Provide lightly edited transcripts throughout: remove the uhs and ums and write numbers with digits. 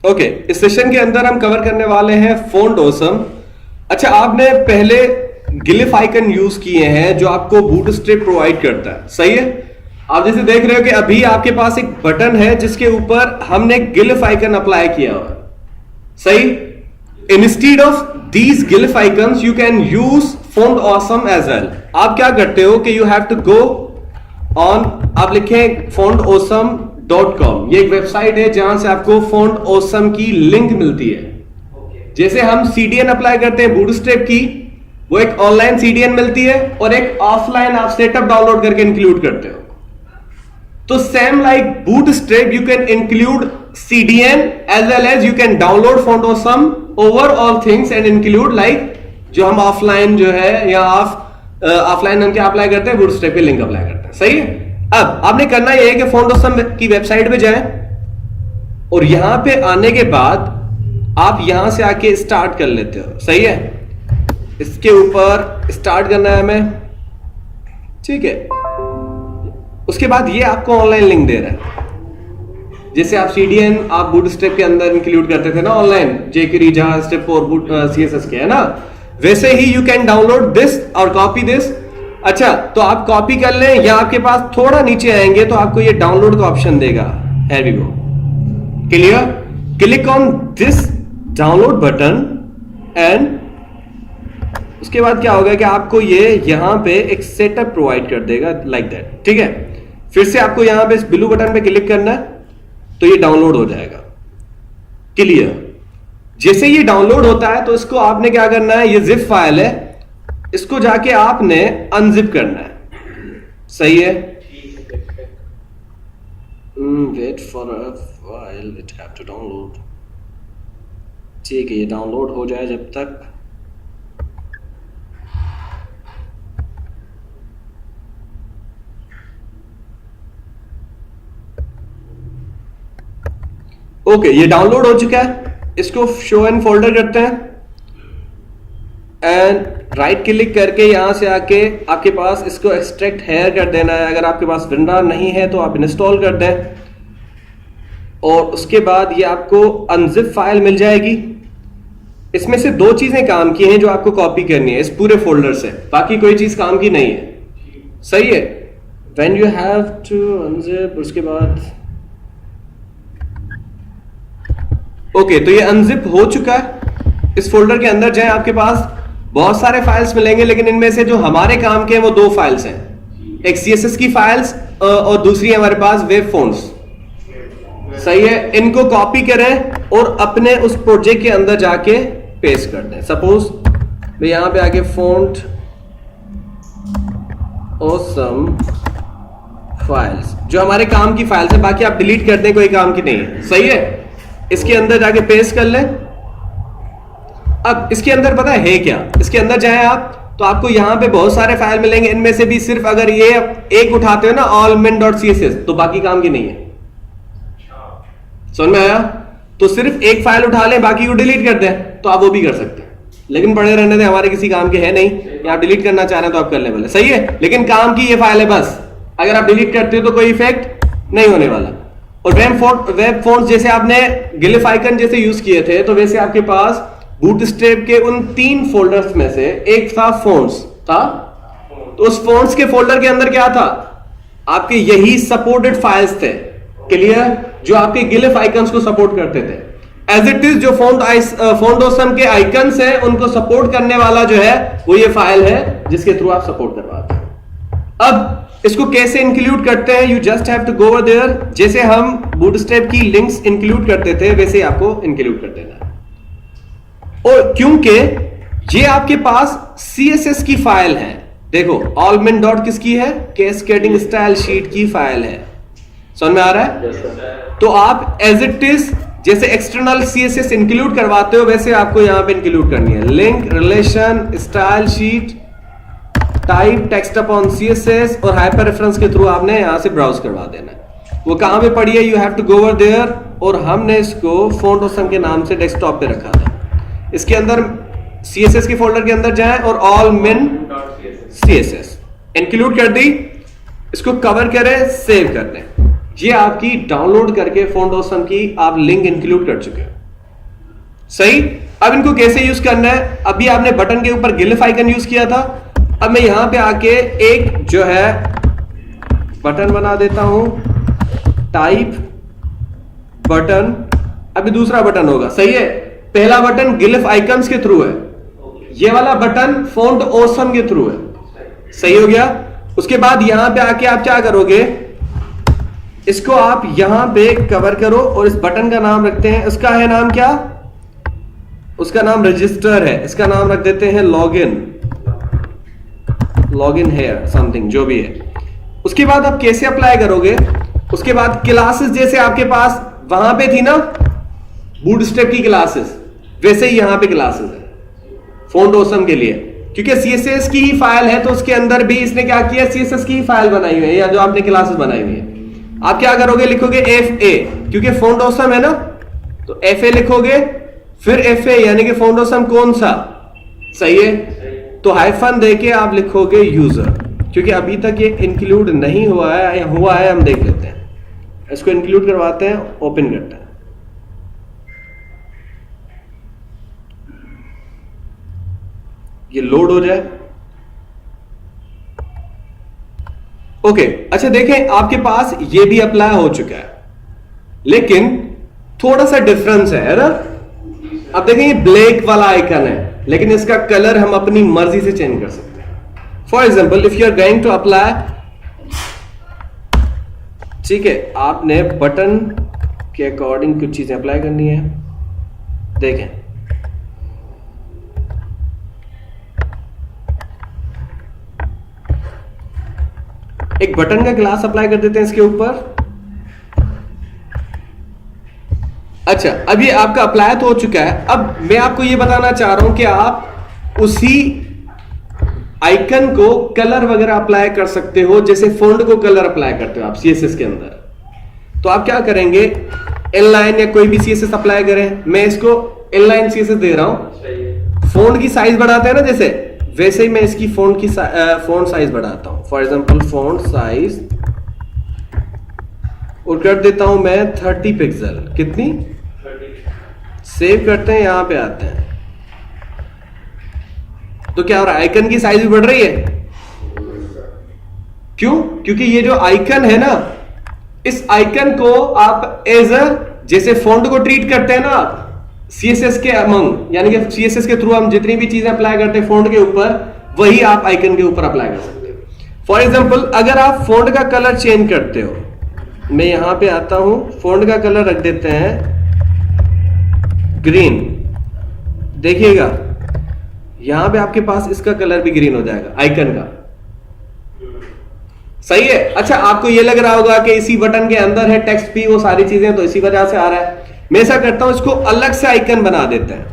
Okay, इस session के अंदर हम कवर करने वाले हैं फॉन्ट ऑसम। अच्छा, आपने पहले गिलिफ आइकन यूज किए हैं जो आपको बूटस्ट्रैप प्रोवाइड करता है, सही है। आप जैसे देख रहे हो कि अभी आपके पास एक बटन है जिसके ऊपर हमने गिलिफ आइकन अप्लाई किया हुआ है, सही। Instead of these glyph icons you can use Font Awesome as well. आप क्या करते हो कि you have to go on, आप लिखें fontawesome.com। ये एक वेबसाइट है जहां से आपको फॉन्ट ऑसम की लिंक मिलती है। जैसे हम सीडीएन अप्लाई करते हैं बूटस्ट्रैप की, वो एक ऑनलाइन सीडीएन मिलती है और एक ऑफलाइन आप सेटअप डाउनलोड करके इंक्लूड करते हो। तो same like Bootstrap you can include CDN as well as you can download Font Awesome over all things and include like जो हम ऑफलाइन जो है या ऑफलाइन हम क्या अप्लाई करते हैं, बूटस्ट्रैप की लिंक अप्लाई करते हैं, सही है। अब आपने करना यह है कि फॉन्ट ऑसम की वेबसाइट पे जाएं और यहां पे आने के बाद आप यहां से आके स्टार्ट कर लेते हो, सही है। इसके ऊपर स्टार्ट करना है हमें, ठीक है। उसके बाद ये आपको ऑनलाइन लिंक दे रहा है। जैसे आप सीडीएन आप बूटस्ट्रैप के अंदर इंक्लूड करते थे ना ऑनलाइन, जेक्वेरी, जावास्क्रिप्ट और सीएसएस के, है ना, वैसे ही यू कैन डाउनलोड दिस और कॉपी दिस। अच्छा, तो आप कॉपी कर लें या आपके पास थोड़ा नीचे आएंगे तो आपको ये डाउनलोड का ऑप्शन देगा। Here we go, clear. Click on this download button and उसके बाद क्या होगा कि आपको ये यहां पे एक सेटअप प्रोवाइड कर देगा लाइक दैट, ठीक है। फिर से आपको यहां पे इस ब्लू बटन पे क्लिक करना है तो ये डाउनलोड हो जाएगा, क्लियर। जैसे ये डाउनलोड होता है तो इसको आपने क्या करना है, ये जिप फाइल है, इसको जाके आपने अनजिप करना है, सही है। Wait for a file it have to download, ठीक है। ये डाउनलोड हो जाए जब तक। ओके, ये डाउनलोड हो चुका है। इसको शो एंड फोल्डर करते हैं एंड राइट क्लिक करके यहां से आके आपके पास इसको एक्सट्रैक्ट हेयर कर देना है। अगर आपके पास विंडोर नहीं है तो आप इंस्टॉल कर दें और उसके बाद ये आपको अनजिप फाइल मिल जाएगी। इसमें से दो चीजें काम की हैं जो आपको कॉपी करनी है इस पूरे फोल्डर से, बाकी कोई चीज काम की नहीं है, सही है। When you have to unzip, उसके बाद ओके, तो ये अनजिप हो चुका है। इस फोल्डर के अंदर जाएं, आपके पास बहुत सारे फाइल्स मिलेंगे लेकिन इनमें से जो हमारे काम के हैं वो दो फाइल्स हैं, एक सीएसएस की फाइल्स और दूसरी हमारे पास वेब फॉन्ट्स, सही है। इनको कॉपी करें और अपने उस प्रोजेक्ट के अंदर जाके पेस्ट कर दें। सपोज मैं यहां पे आके फॉन्ट ऑसम फाइल्स, जो हमारे काम की फाइल्स है, बाकी आप डिलीट कर दें, कोई काम की नहीं है, सही है। इसके अंदर जाके पेस्ट कर लें। अब इसके अंदर पता है क्या, इसके अंदर जाएं आप तो आपको यहां पे बहुत सारे फाइल मिलेंगे। इनमें से भी सिर्फ अगर ये एक उठाते हो ना allmin.css तो बाकी काम की नहीं है, समझ में आया। तो सिर्फ एक फाइल उठा लें, बाकी को डिलीट कर दें तो आप वो भी कर सकते हैं, लेकिन पड़े रहने दें, हमारे किसी काम के है नहीं। या आप डिलीट करना चाह रहे हैं तो आप कर ले वाले, सही है। लेकिन काम की ये फाइल है बस, अगर आप डिलीट करते हो तो कोई इफेक्ट नहीं होने वाला। और वेब फॉन्ट्स जैसे आपने गिलिफ आइकन जैसे यूज किए थे, तो वैसे आपके पास बूटस्ट्रैप के उन 3 फोल्डर्स में से एक था फॉन्ट्स था। तो उस फॉन्ट्स के फोल्डर के अंदर क्या था, आपके यही सपोर्टेड फाइल्स थे, क्लियर, जो आपके गिलिफ आइकन्स को सपोर्ट करते थे। एज इट इज जो फॉन्ट ऑसम के आइकन्स हैं उनको सपोर्ट करने वाला जो है वो ये फाइल है जिसके थ्रू आप सपोर्ट करवाते हैं। अब इसको कैसे इंक्लूड करते हैं, you just have to go over there. जैसे हम बूटस्ट्रैप की लिंक्स इंक्लूड करते थे वैसे आपको इंक्लूड कर देना है। और क्योंकि ये आपके पास सीएसएस की फाइल है, देखो allmin डॉट किसकी है, कैस्केडिंग स्टाइल शीट की फाइल है, समझ में आ रहा है। तो आप एज इट इज जैसे एक्सटर्नल सीएसएस इंक्लूड करवाते हो वैसे आपको यहां पे इंक्लूड करनी है। Link, relation, style sheet, type, text upon CSS और हाइपर रेफरेंस के थ्रू आपने यहां से ब्राउज करवा देना है। वो कहां पे पड़ी है, you have to go over there. और हमने इसको फॉन्ट ऑसम के नाम से डेस्कटॉप पे रखा था। इसके अंदर सीएसएस के फोल्डर के अंदर जाएं और allmin सीएसएस इंक्लूड कर दी, इसको कवर करें, सेव कर दें। ये आपकी डाउनलोड करके फॉन्ट ऑसम की आप लिंक इंक्लूड कर चुके हैं। सही। अब इनको कैसे यूज करना है, अभी आपने बटन के ऊपर गिलिफ आइकन यूज किया था, अब मैं यहां पे आके एक जो है बटन बना देता हूं, टाइप बटन। अभी दूसरा बटन होगा, सही है। पहला बटन गिलिफ आइकन्स के थ्रू है, ये वाला बटन फॉन्ट ऑसम के थ्रू है, सही हो गया। उसके बाद यहां पे आके आप क्या करोगे, इसको आप यहां पे कवर करो और इस बटन का नाम रखते हैं, उसका है नाम क्या, उसका नाम रजिस्टर है, इसका नाम रख देते हैं लॉगिन है समथिंग जो भी है। उसके बाद आप कैसे अप्लाई करोगे, उसके बाद क्लासेस जैसे आपके पास वहां पे थी ना बूटस्ट्रैप की क्लासेस, वैसे ही यहां पे क्लासेस है फॉन्ट ऑसम के लिए, क्योंकि सीएसएस की ही फाइल है तो उसके अंदर भी इसने क्या किया, सीएसएस की ही फाइल बनाई हुई है, या जो आपने क्लासेस बनाई हुई है। आप क्या करोगे, लिखोगे FA, क्योंकि फॉन्ट ऑसम है ना, तो FA लिखोगे, फिर FA यानी कि फॉन्ट ऑसम कौन सा, सही है, तो हाइफन देके आप लिखोगे यूजर, क्योंकि अभी तक ये इंक्लूड नहीं हुआ है, हुआ है हम देख लेते हैं, इसको इंक्लूड करवाते हैं, ओपन करते हैं। ये लोड हो जाए, ओके। अच्छा देखें, आपके पास ये भी अप्लाई हो चुका है, लेकिन थोड़ा सा डिफरेंस है ना। अब देखें ये ब्लैक वाला आइकन है, लेकिन इसका कलर हम अपनी मर्जी से चेंज कर सकते हैं। For example, if you are going to apply, ठीक है, आपने बटन के अकॉर्डिंग कुछ चीजें अप्लाई करनी है। देखें एक बटन का ग्लास अप्लाई कर देते हैं इसके ऊपर। अच्छा, अब ये आपका अप्लाई तो हो चुका है। अब मैं आपको ये बताना चाह रहा हूं कि आप उसी आइकन को कलर वगैरह अप्लाई कर सकते हो, जैसे फॉन्ट को कलर अप्लाई करते हो आप सीएसएस के अंदर। तो आप क्या करेंगे, इनलाइन या कोई भी सीएसएस अप्लाई करें। मैं इसको इनलाइन सीएसएस दे रहा हूं। फॉन्ट की साइज बढ़ाते हैं ना जैसे, वैसे ही मैं इसकी फॉन्ट साइज बढ़ाता हूं। फॉर एग्जांपल फॉन्ट साइज और कर देता हूं मैं 30 पिक्सल। कितनी, 30। सेव करते हैं, यहां पे आते हैं, तो क्या हो रहा है, आइकन की साइज भी बढ़ रही है। क्यों, क्योंकि ये जो आइकन है ना, इस आइकन को आप एज अ, जैसे फॉन्ट को ट्रीट करते हैं ना सीएसएस के अमंग, यानी कि सीएसएस के थ्रू हम जितनी भी चीजें अप्लाई करते हैं फॉन्ट के ऊपर, वही आप आइकन के ऊपर अप्लाई कर सकते हो। फॉर एग्जांपल, अगर आप फॉन्ट का कलर चेंज करते हो, मैं यहां पे आता हूं, फॉन्ट का कलर रख देते हैं ग्रीन। देखिएगा यहां पे आपके पास इसका कलर भी ग्रीन हो जाएगा, आइकन का, सही है। अच्छा, आपको ये लग रहा होगा कि इसी बटन के अंदर है टेक्स्ट भी, वो सारी चीजें, तो इसी वजह से आ रहा है। मैं ऐसा करता हूं, इसको अलग से आइकन बना देते हैं।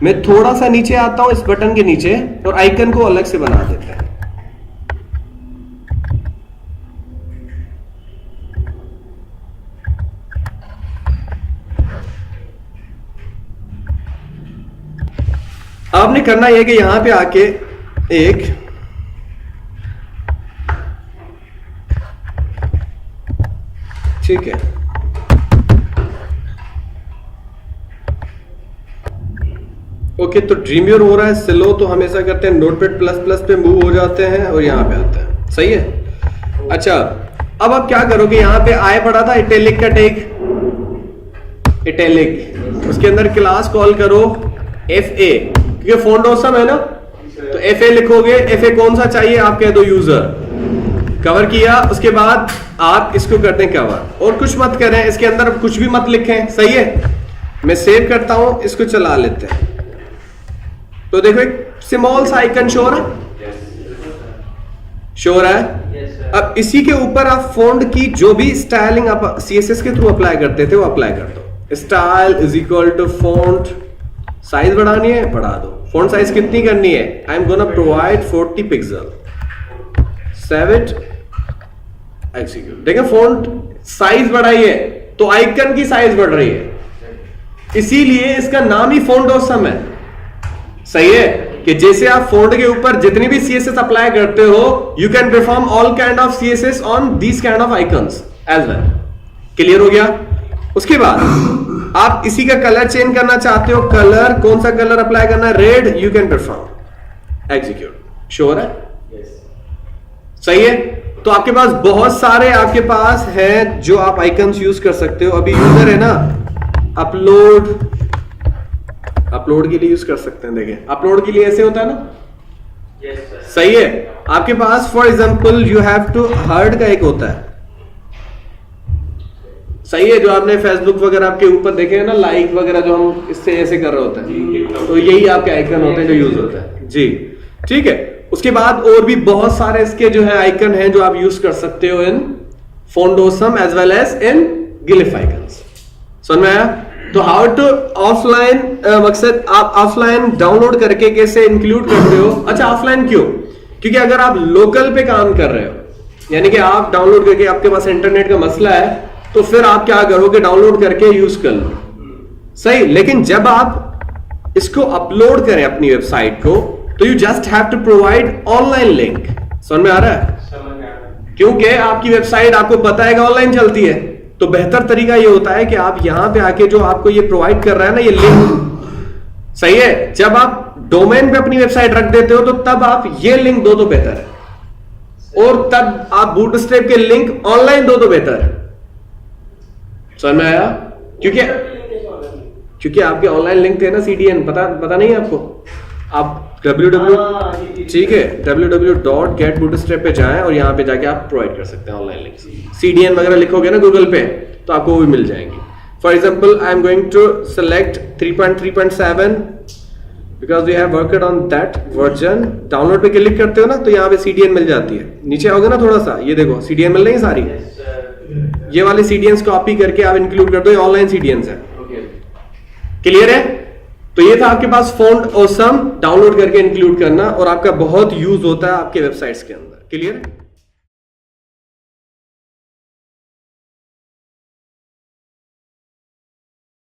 मैं थोड़ा सा नीचे आता हूं इस बटन के नीचे, और आइकन को अलग से बना देते हैं। आपने करना यह कि यहां पे आके एक ठीक है, ओके, तो ड्रीमव्यूअर हो रहा है स्लो, तो हम ऐसा करते हैं नोटपैड प्लस प्लस पे मूव हो जाते हैं और यहां पे आते हैं, सही है। अच्छा, अब आप क्या करोगे, यहां पे आए पड़ा था इटैलिक का टैग, इटैलिक, उसके अंदर क्लास कॉल करो FA, क्योंकि फॉन्ट ऑसम है ना, तो FA लिखोगे। FA कौन सा चाहिए, आप कह दो यूजर। कवर किया, उसके बाद आप इसको करते हैं कवर, और कुछ मत करें, इसके अंदर कुछ भी मत लिखें, सही है। मैं सेव करता हूं, इसको चला लेते हैं, तो देखो एक स्मॉल सा आइकन शो रहा है, शो रहा है। अब इसी के ऊपर आप फॉन्ट की जो भी स्टाइलिंग आप सीएसएस के थ्रू अप्लाई करते थे वो अप्लाई कर दो। Style is equal to font size बढ़ानी है, बढ़ा दो। फॉन्ट साइज कितनी करनी है, I am gonna provide 40 pixel, save it, execute. देखिए फॉन्ट साइज बढ़ाई है तो आइकन की साइज बढ़ रही है, इसीलिए इसका नाम ही फॉन्ट ऑसम है, सही है। कि जैसे आप फॉन्ट के ऊपर जितनी भी सीएसएस अप्लाई करते हो, you can perform all kind of CSS on these kind of icons as well. Clear हो गया। उसके बाद आप इसी का कलर चेंज करना चाहते हो, कलर कौन सा कलर अप्लाई करना है, red, you can perform, execute, sure है? सही है। तो आपके पास बहुत सारे आपके पास हैं जो आप आइकन्स यूज कर सकते हो। अभी यूजर है ना, अपलोड के लिए यूज कर सकते हैं। देखिए अपलोड के लिए ऐसे होता है ना, सही है। आपके पास for example you have to heard का एक होता है, सही है, जो आपने फेसबुक वगैरह आपके ऊपर देखे हैं ना, लाइक वगैरह जो हम इससे ऐसे कर रहे होते हैं, तो यही आपके आइकन होते हैं जो यूज होता है जी, ठीक है। उसके बाद और भी बहुत सारे इसके जो है आइकन हैं जो आप यूज कर सकते हो in Font Awesome as well as in glyph icons. समझ में आया? तो हाउ टू ऑफलाइन, मकसद आप ऑफलाइन डाउनलोड करके कैसे इंक्लूड करते हो। अच्छा ऑफलाइन क्यों? क्योंकि अगर आप लोकल पे काम कर रहे हो, यानी कि आप डाउनलोड करके, आपके पास इंटरनेट का मसला है, तो फिर आप क्या करोगे, डाउनलोड करके यूज कर लो, सही। लेकिन जब आप इसको अपलोड करें अपनी वेबसाइट को, तो you just have to provide online link. समझ में आ रहा है? क्योंकि आपकी वेबसाइट आपको पता है कि ऑनलाइन चलती है, तो बेहतर तरीका ये होता है कि आप यहां पे आके जो आपको ये प्रोवाइड कर रहा है ना, ये लिंक, सही है, जब आप डोमेन पे अपनी वेबसाइट रख देते हो तो तब आप ये लिंक दो तो बेहतर है, और तब आप बूटस्ट्रैप के लिंक ऑनलाइन दो तो बेहतर है। समझ में आया? क्योंकि आपके ऑनलाइन लिंक थे ना, सीडीएन, पता नहीं है आपको? आप ठीक है, www.getbootstrap पे जाएं और यहाँ पे जाके आप प्रोवाइड कर सकते हैं ऑनलाइन लिंक्स। सीडीएन वगैरह लिखोगे ना गूगल पे, तो आपको वो भी मिल जाएंगी। For example I am going to select 3.3.7 because we have worked on that version. Download पे क्लिक करते हो ना, तो यहाँ पे सीडीएन मिल जाती है। नीचे आओगे ना थोड़ा सा, ये देखो सीडीएन मिल रही है सारी। ये वाले सीडीएन्स कॉपी करके आप इंक्लूड कर दो, ये ऑनलाइन सीडीएन्स है। क्लियर है? तो ये था आपके पास फोनडोसम डाउनलोड करके इंक्लूड करना, और आपका बहुत यूज होता है आपके वेबसाइट्स के अंदर। क्लियर है?